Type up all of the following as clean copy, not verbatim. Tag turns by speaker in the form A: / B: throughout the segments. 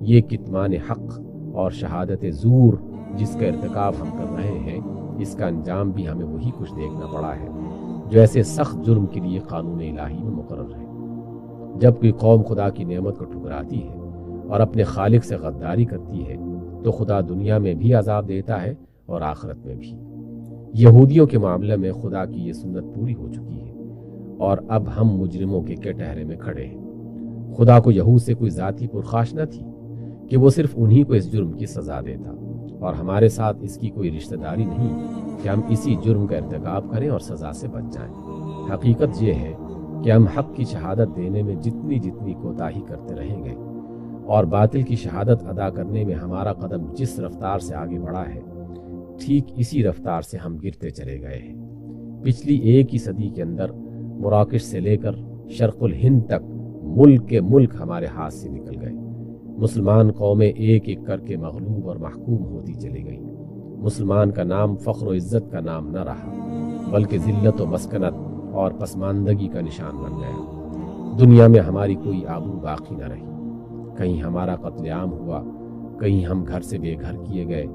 A: یہ کتمان حق اور شہادت زور جس کا ارتکاب ہم کر رہے ہیں، اس کا انجام بھی ہمیں وہی کچھ دیکھنا پڑا ہے جو ایسے سخت جرم کے لیے قانون الہی میں مقرر ہے۔ جب کوئی قوم خدا کی نعمت کو ٹھکراتی ہے اور اپنے خالق سے غداری کرتی ہے تو خدا دنیا میں بھی عذاب دیتا ہے اور آخرت میں بھی۔ یہودیوں کے معاملے میں خدا کی یہ سنت پوری ہو چکی ہے اور اب ہم مجرموں کے کٹہرے میں کھڑے ہیں۔ خدا کو یہود سے کوئی ذاتی پرخاش نہ تھی کہ وہ صرف انہی کو اس جرم کی سزا دیتا، اور ہمارے ساتھ اس کی کوئی رشتہ داری نہیں کہ ہم اسی جرم کا ارتکاب کریں اور سزا سے بچ جائیں۔ حقیقت یہ ہے کہ ہم حق کی شہادت دینے میں جتنی کوتاہی کرتے رہیں گے اور باطل کی شہادت ادا کرنے میں ہمارا قدم جس رفتار سے آگے بڑھا ہے، ٹھیک اسی رفتار سے ہم گرتے چلے گئے ہیں۔ پچھلی ایک ہی صدی کے اندر مراکش سے لے کر شرق الہند تک ملک کے ملک ہمارے ہاتھ سے نکل گئے۔ مسلمان قومیں ایک ایک کر کے مغلوب اور محکوم ہوتی چلی گئیں۔ مسلمان کا نام فخر و عزت کا نام نہ رہا، بلکہ ذلت و مسکنت اور پسماندگی کا نشان بن گیا۔ دنیا میں ہماری کوئی آبرو باقی نہ رہی۔ کہیں ہمارا قتل عام ہوا، کہیں ہم گھر سے بے گھر کیے گئے،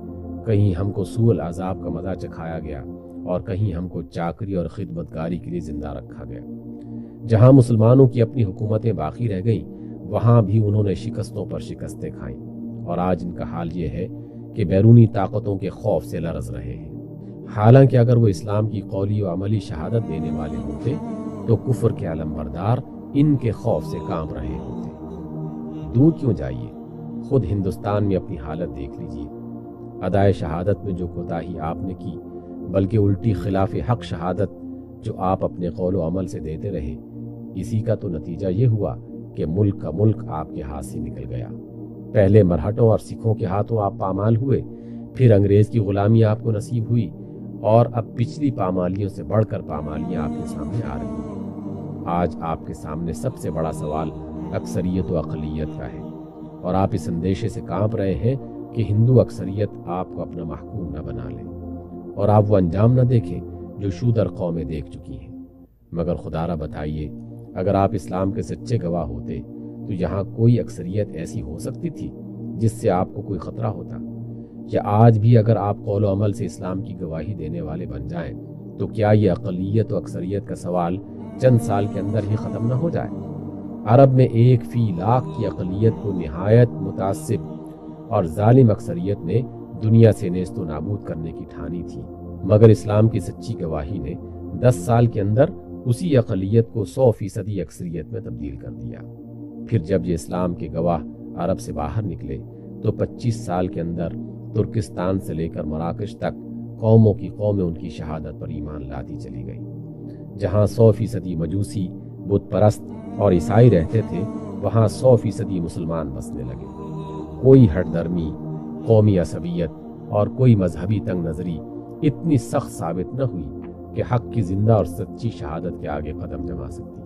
A: کہیں ہم کو سوء العذاب کا مزہ چکھایا گیا اور کہیں ہم کو چاکری اور خدمتگاری کے لیے زندہ رکھا گیا۔ جہاں مسلمانوں کی اپنی حکومتیں باقی رہ گئیں، وہاں بھی انہوں نے شکستوں پر شکستیں کھائیں، اور آج ان کا حال یہ ہے کہ بیرونی طاقتوں کے خوف سے لرز رہے ہیں۔ حالانکہ اگر وہ اسلام کی قولی و عملی شہادت دینے والے ہوتے تو کفر کے علمبردار ان کے خوف سے کانپ رہے ہوتے۔ دور کیوں جائیے، خود ہندوستان میں اپنی حالت دیکھ لیجیے۔ ادائے شہادت میں جو کوتاہی آپ نے کی، بلکہ الٹی خلاف حق شہادت جو آپ اپنے قول و عمل سے دیتے رہے، اسی کا تو نتیجہ یہ ہوا کہ ملک کا ملک آپ کے ہاتھ سے نکل گیا۔ پہلے مرہٹوں اور سکھوں کے ہاتھوں آپ پامال ہوئے، پھر انگریز کی غلامی آپ کو نصیب ہوئی، اور اب پچھلی پامالیوں سے بڑھ کر پامالیاں آپ کے سامنے آ رہی ہیں۔ آج آپ کے سامنے سب سے بڑا سوال اکثریت و اقلیت کا ہے، اور آپ اس اندیشے سے کانپ رہے ہیں کہ ہندو اکثریت آپ کو اپنا محکوم نہ بنا لے اور آپ وہ انجام نہ دیکھیں جو شودر قومیں دیکھ چکی ہیں۔ مگر خدا را بتائیے، اگر آپ اسلام کے سچے گواہ ہوتے تو یہاں کوئی اکثریت ایسی ہو سکتی تھی جس سے آپ کو کوئی خطرہ ہوتا؟ یا آج بھی اگر آپ قول و عمل سے اسلام کی گواہی دینے والے بن جائیں تو کیا یہ اقلیت و اکثریت کا سوال چند سال کے اندر ہی ختم نہ ہو جائے؟ عرب میں 1/1,00,000 کی اقلیت کو نہایت متعصب اور ظالم اکثریت نے دنیا سے نیست و نابود کرنے کی ٹھانی تھی، مگر اسلام کی سچی گواہی نے 10 سال کے اندر اسی اقلیت کو 100% اکثریت میں تبدیل کر دیا۔ پھر جب یہ اسلام کے گواہ عرب سے باہر نکلے تو 25 سال کے اندر ترکستان سے لے کر مراکش تک قوموں کی قومیں ان کی شہادت پر ایمان لاتی چلی گئیں۔ جہاں 100% مجوسی، بت پرست اور عیسائی رہتے تھے، وہاں 100% مسلمان بسنے لگے۔ کوئی ہٹ درمی، قومی عصبیت اور کوئی مذہبی تنگ نظری اتنی سخت ثابت نہ ہوئی کہ حق کی زندہ اور سچی شہادت کے آگے قدم جما سکتی۔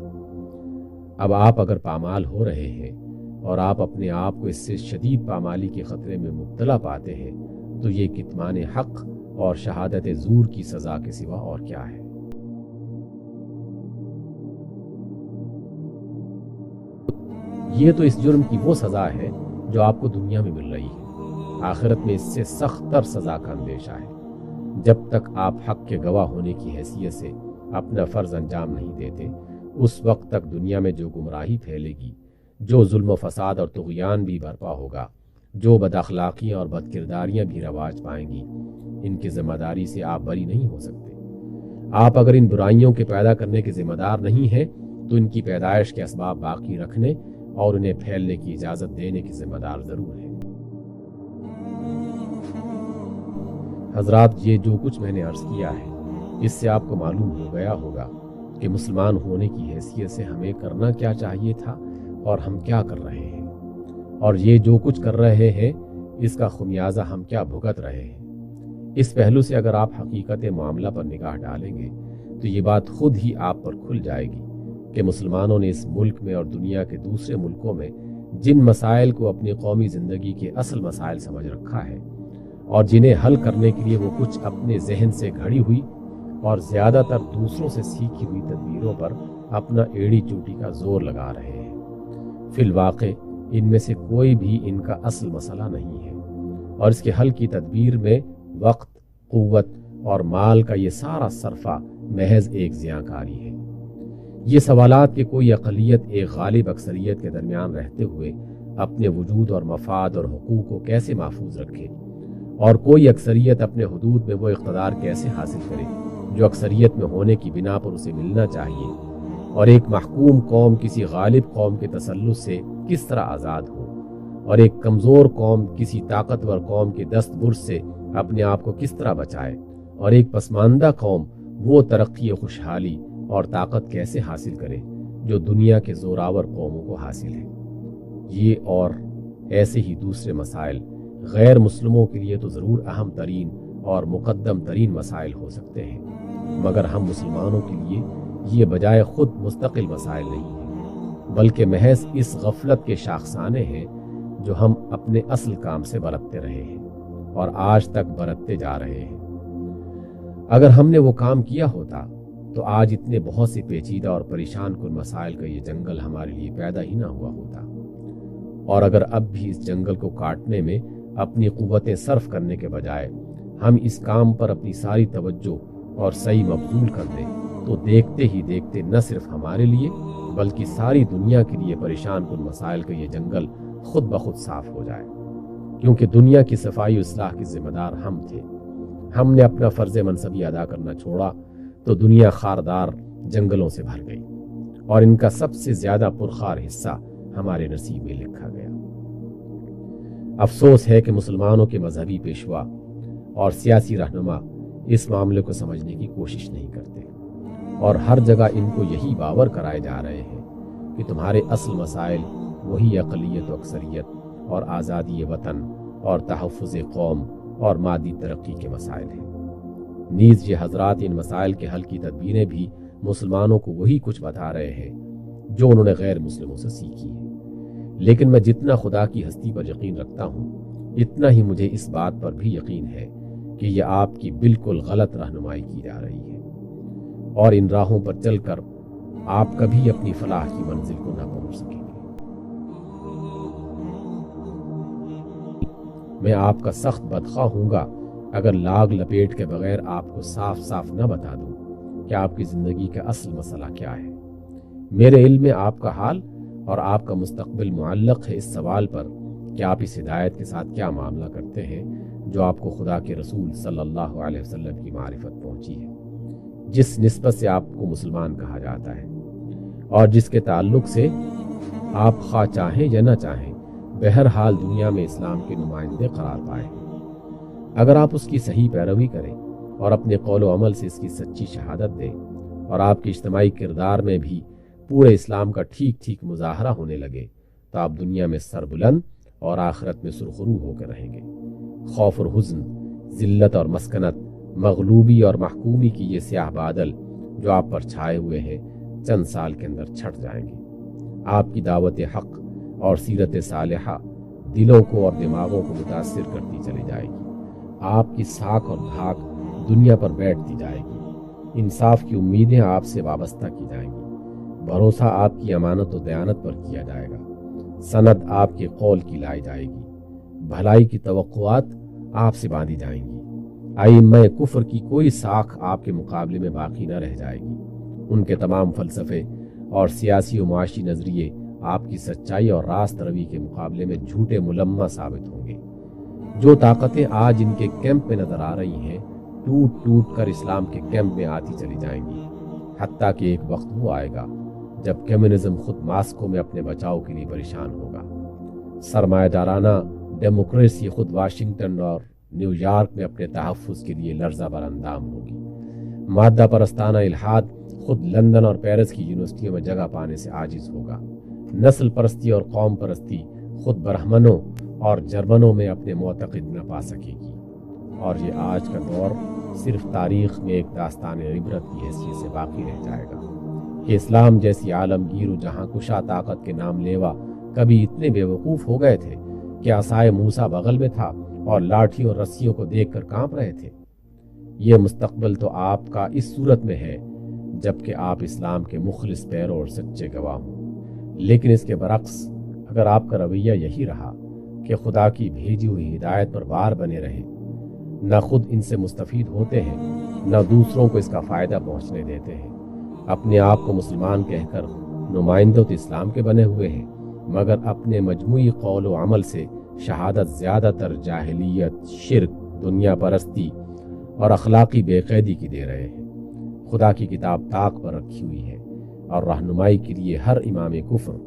A: اب آپ اگر پامال ہو رہے ہیں اور آپ اپنے آپ کو اس سے شدید پامالی کے خطرے میں مبتلا پاتے ہیں تو یہ کتمان حق اور شہادت زور کی سزا کے سوا اور کیا ہے؟ یہ تو اس جرم کی وہ سزا ہے جو آپ کو دنیا میں مل رہی ہے۔ آخرت میں اس سے سخت تر سزا کا اندیشہ ہے۔ جب تک آپ حق کے گواہ ہونے کی حیثیت سے اپنا فرض انجام نہیں دیتے، اس وقت تک دنیا میں جو گمراہی پھیلے گی، جو ظلم و فساد اور طغیان بھی برپا ہوگا، جو بد اخلاقیاں اور بد کرداریاں بھی رواج پائیں گی، ان کی ذمہ داری سے آپ بری نہیں ہو سکتے۔ آپ اگر ان برائیوں کے پیدا کرنے کے ذمہ دار نہیں ہیں تو ان کی پیدائش کے اسباب باقی رکھنے اور انہیں پھیلنے کی اجازت دینے کی ذمہ دار ضرور ہے۔ حضرات، یہ جو کچھ میں نے عرض کیا ہے، اس سے آپ کو معلوم ہو گیا ہوگا کہ مسلمان ہونے کی حیثیت سے ہمیں کرنا کیا چاہیے تھا اور ہم کیا کر رہے ہیں، اور یہ جو کچھ کر رہے ہیں اس کا خمیازہ ہم کیا بھگت رہے ہیں۔ اس پہلو سے اگر آپ حقیقت معاملہ پر نگاہ ڈالیں گے تو یہ بات خود ہی آپ پر کھل جائے گی کہ مسلمانوں نے اس ملک میں اور دنیا کے دوسرے ملکوں میں جن مسائل کو اپنی قومی زندگی کے اصل مسائل سمجھ رکھا ہے اور جنہیں حل کرنے کے لیے وہ کچھ اپنے ذہن سے گھڑی ہوئی اور زیادہ تر دوسروں سے سیکھی ہوئی تدبیروں پر اپنا ایڑی چوٹی کا زور لگا رہے ہیں، فی الواقع ان میں سے کوئی بھی ان کا اصل مسئلہ نہیں ہے، اور اس کے حل کی تدبیر میں وقت، قوت اور مال کا یہ سارا صرفہ محض ایک زیاں کاری ہے۔ یہ سوالات کہ کوئی اقلیت ایک غالب اکثریت کے درمیان رہتے ہوئے اپنے وجود اور مفاد اور حقوق کو کیسے محفوظ رکھے، اور کوئی اکثریت اپنے حدود میں وہ اقتدار کیسے حاصل کرے جو اکثریت میں ہونے کی بنا پر اسے ملنا چاہیے، اور ایک محکوم قوم کسی غالب قوم کے تسلط سے کس طرح آزاد ہو، اور ایک کمزور قوم کسی طاقتور قوم کے دست برس سے اپنے آپ کو کس طرح بچائے، اور ایک پسماندہ قوم وہ ترقی و خوشحالی اور طاقت کیسے حاصل کرے جو دنیا کے زوراور قوموں کو حاصل ہے۔ یہ اور ایسے ہی دوسرے مسائل غیر مسلموں کے لیے تو ضرور اہم ترین اور مقدم ترین مسائل ہو سکتے ہیں، مگر ہم مسلمانوں کے لیے یہ بجائے خود مستقل مسائل نہیں ہیں، بلکہ محض اس غفلت کے شاخسانے ہیں جو ہم اپنے اصل کام سے برتتے رہے ہیں اور آج تک برتتے جا رہے ہیں۔ اگر ہم نے وہ کام کیا ہوتا تو آج اتنے بہت سے پیچیدہ اور پریشان کن مسائل کا یہ جنگل ہمارے لیے پیدا ہی نہ ہوا ہوتا، اور اگر اب بھی اس جنگل کو کاٹنے میں اپنی قوتیں صرف کرنے کے بجائے ہم اس کام پر اپنی ساری توجہ اور صحیح مبذول کر دیں تو دیکھتے ہی دیکھتے نہ صرف ہمارے لیے بلکہ ساری دنیا کے لیے پریشان کن مسائل کا یہ جنگل خود بخود صاف ہو جائے، کیونکہ دنیا کی صفائی و اصلاح کے ذمہ دار ہم تھے۔ ہم نے اپنا فرض منصبی ادا کرنا چھوڑا تو دنیا خاردار جنگلوں سے بھر گئی، اور ان کا سب سے زیادہ پرخار حصہ ہمارے نصیب میں لکھا گیا۔ افسوس ہے کہ مسلمانوں کے مذہبی پیشوا اور سیاسی رہنما اس معاملے کو سمجھنے کی کوشش نہیں کرتے، اور ہر جگہ ان کو یہی باور کرائے جا رہے ہیں کہ تمہارے اصل مسائل وہی اقلیت و اکثریت اور آزادی وطن اور تحفظ قوم اور مادی ترقی کے مسائل ہیں۔ نیز یہ حضرات ان مسائل کے حل کی تدبیریں بھی مسلمانوں کو وہی کچھ بتا رہے ہیں جو انہوں نے غیر مسلموں سے سیکھی ہے، لیکن میں جتنا خدا کی ہستی پر یقین رکھتا ہوں اتنا ہی مجھے اس بات پر بھی یقین ہے کہ یہ آپ کی بالکل غلط رہنمائی کی جا رہی ہے، اور ان راہوں پر چل کر آپ کبھی اپنی فلاح کی منزل کو نہ پہنچ سکیں گے۔ میں آپ کا سخت بدخواہ ہوں گا اگر لاگ لپیٹ کے بغیر آپ کو صاف صاف نہ بتا دوں کہ آپ کی زندگی کا اصل مسئلہ کیا ہے۔ میرے علم میں آپ کا حال اور آپ کا مستقبل معلق ہے اس سوال پر کہ آپ اس ہدایت کے ساتھ کیا معاملہ کرتے ہیں جو آپ کو خدا کے رسول صلی اللہ علیہ وسلم کی معرفت پہنچی ہے، جس نسبت سے آپ کو مسلمان کہا جاتا ہے، اور جس کے تعلق سے آپ خواہ چاہیں یا نہ چاہیں بہرحال دنیا میں اسلام کے نمائندے قرار پائے ہیں۔ اگر آپ اس کی صحیح پیروی کریں اور اپنے قول و عمل سے اس کی سچی شہادت دیں اور آپ کے اجتماعی کردار میں بھی پورے اسلام کا ٹھیک ٹھیک مظاہرہ ہونے لگے تو آپ دنیا میں سربلند اور آخرت میں سرخرو ہو کر رہیں گے۔ خوف اور حزن، ذلت اور مسکنت، مغلوبی اور محکومی کی یہ سیاہ بادل جو آپ پر چھائے ہوئے ہیں چند سال کے اندر چھٹ جائیں گے۔ آپ کی دعوت حق اور سیرت صالحہ دلوں کو اور دماغوں کو متاثر کرتی چلی جائے گی۔ آپ کی ساکھ اور دھاک دنیا پر بیٹھتی جائے گی، انصاف کی امیدیں آپ سے وابستہ کی جائیں گی، بھروسہ آپ کی امانت و دیانت پر کیا جائے گا، سند آپ کے قول کی لائی جائے گی، بھلائی کی توقعات آپ سے باندھی جائیں گی، ائمہ کفر کی کوئی ساکھ آپ کے مقابلے میں باقی نہ رہ جائے گی، ان کے تمام فلسفے اور سیاسی و معاشی نظریے آپ کی سچائی اور راست روی کے مقابلے میں جھوٹے ملمہ ثابت ہوں گے۔ جو طاقتیں آج ان کے کیمپ میں نظر آ رہی ہیں ٹوٹ ٹوٹ کر اسلام کے کیمپ میں آتی چلی جائیں گی، حتیٰ کہ ایک وقت وہ آئے گا جب کمیونزم خود ماسکو میں اپنے بچاؤ کے لیے پریشان ہوگا، سرمایہ دارانہ ڈیموکریسی خود واشنگٹن اور نیو یارک میں اپنے تحفظ کے لیے لرزہ بر اندام ہوگی، مادہ پرستانہ الحاد خود لندن اور پیرس کی یونیورسٹیوں میں جگہ پانے سے عاجز ہوگا، نسل پرستی اور قوم پرستی خود برہمنوں اور جرمنوں میں اپنے معتقد نہ پا سکے گی، اور یہ آج کا دور صرف تاریخ میں ایک داستان عبرت کی حیثیت سے باقی رہ جائے گا کہ اسلام جیسی عالمگیر و جہاں کشا طاقت کے نام لیوا کبھی اتنے بے وقوف ہو گئے تھے کہ عصائے موسیٰ بغل میں تھا اور لاٹھیوں اور رسیوں کو دیکھ کر کانپ رہے تھے۔ یہ مستقبل تو آپ کا اس صورت میں ہے جبکہ آپ اسلام کے مخلص پیرو اور سچے گواہ ہوں، لیکن اس کے برعکس اگر آپ کا رویہ یہی رہا کہ خدا کی بھیجی ہوئی ہدایت پر بار بنے رہے، نہ خود ان سے مستفید ہوتے ہیں نہ دوسروں کو اس کا فائدہ پہنچنے دیتے ہیں، اپنے آپ کو مسلمان کہہ کر نمائندہ تو اسلام کے بنے ہوئے ہیں، مگر اپنے مجموعی قول و عمل سے شہادت زیادہ تر جاہلیت، شرک، دنیا پرستی اور اخلاقی بے قیدی کی دے رہے ہیں۔ خدا کی کتاب طاق پر رکھی ہوئی ہے اور رہنمائی کے لیے ہر امام کفر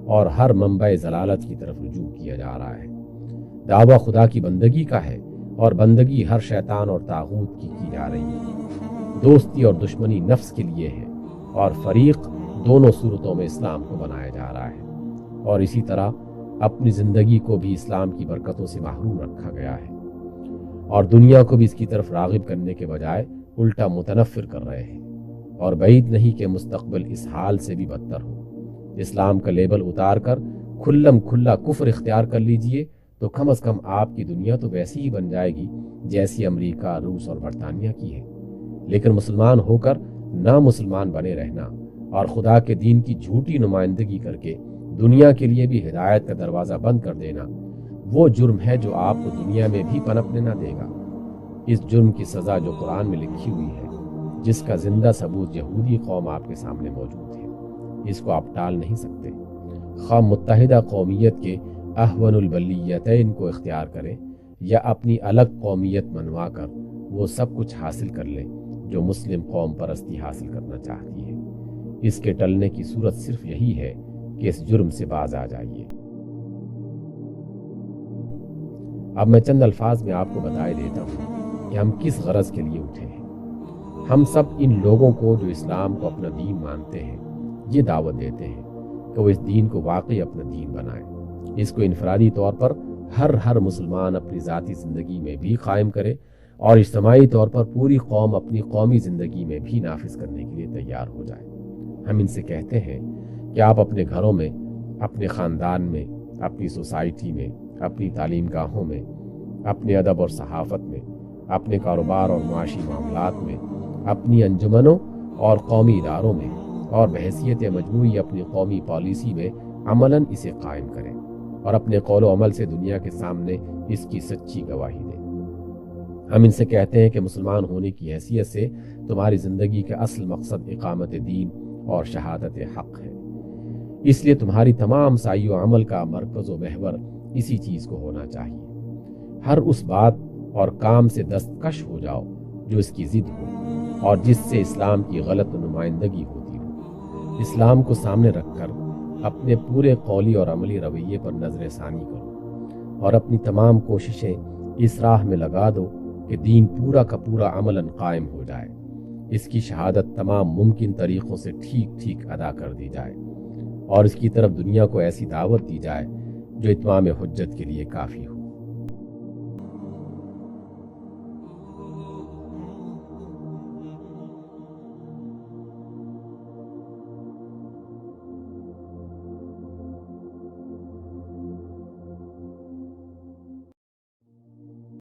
A: اور ہر منبع ضلالت کی طرف رجوع کیا جا رہا ہے۔ دعویٰ خدا کی بندگی کا ہے اور بندگی ہر شیطان اور طاغوت کی جا رہی ہے۔ دوستی اور دشمنی نفس کے لیے ہے اور فریق دونوں صورتوں میں اسلام کو بنایا جا رہا ہے، اور اسی طرح اپنی زندگی کو بھی اسلام کی برکتوں سے محروم رکھا گیا ہے، اور دنیا کو بھی اس کی طرف راغب کرنے کے بجائے الٹا متنفر کر رہے ہیں، اور بعید نہیں کہ مستقبل اس حال سے بھی بدتر ہو۔ اسلام کا لیبل اتار کر کھلم کھلا کفر اختیار کر لیجئے تو کم از کم آپ کی دنیا تو ویسی ہی بن جائے گی جیسی امریکہ، روس اور برطانیہ کی ہے، لیکن مسلمان ہو کر نہ مسلمان بنے رہنا اور خدا کے دین کی جھوٹی نمائندگی کر کے دنیا کے لیے بھی ہدایت کا دروازہ بند کر دینا وہ جرم ہے جو آپ کو دنیا میں بھی پنپنے نہ دے گا۔ اس جرم کی سزا جو قرآن میں لکھی ہوئی ہے، جس کا زندہ ثبوت یہودی قوم آپ کے سامنے موجود ہے، اس کو آپ ٹال نہیں سکتے۔ خواہ متحدہ قومیت کے احون البلیتین کو اختیار کریں یا اپنی الگ قومیت منوا کر وہ سب کچھ حاصل کر لیں جو مسلم قوم پرستی حاصل کرنا چاہتی ہے، اس کے ٹلنے کی صورت صرف یہی ہے کہ اس جرم سے باز آ جائیے۔ اب میں چند الفاظ میں آپ کو بتائے دیتا ہوں کہ ہم کس غرض کے لیے اٹھے ہیں۔ ہم سب ان لوگوں کو جو اسلام کو اپنا دین مانتے ہیں یہ دعوت دیتے ہیں کہ وہ اس دین کو واقعی اپنا دین بنائیں، اس کو انفرادی طور پر ہر مسلمان اپنی ذاتی زندگی میں بھی قائم کرے اور اجتماعی طور پر پوری قوم اپنی قومی زندگی میں بھی نافذ کرنے کے لیے تیار ہو جائے۔ ہم ان سے کہتے ہیں کہ آپ اپنے گھروں میں، اپنے خاندان میں، اپنی سوسائٹی میں، اپنی تعلیم گاہوں میں، اپنے ادب اور صحافت میں، اپنے کاروبار اور معاشی معاملات میں، اپنی انجمنوں اور قومی اداروں میں اور بحیثیت مجموعی اپنی قومی پالیسی میں عملاً اسے قائم کریں اور اپنے قول و عمل سے دنیا کے سامنے اس کی سچی گواہی دیں۔ ہم ان سے کہتے ہیں کہ مسلمان ہونے کی حیثیت سے تمہاری زندگی کا اصل مقصد اقامت دین اور شہادت حق ہے، اس لیے تمہاری تمام سعی و عمل کا مرکز و محور اسی چیز کو ہونا چاہیے۔ ہر اس بات اور کام سے دستکش ہو جاؤ جو اس کی ضد ہو اور جس سے اسلام کی غلط نمائندگی ہوتی ہو۔ اسلام کو سامنے رکھ کر اپنے پورے قولی اور عملی رویے پر نظر ثانی کرو اور اپنی تمام کوششیں اس راہ میں لگا دو کہ دین پورا کا پورا عملاً قائم ہو جائے، اس کی شہادت تمام ممکن طریقوں سے ٹھیک ادا کر دی جائے اور اس کی طرف دنیا کو ایسی دعوت دی جائے جو اتمام حجت کے لیے کافی ہو۔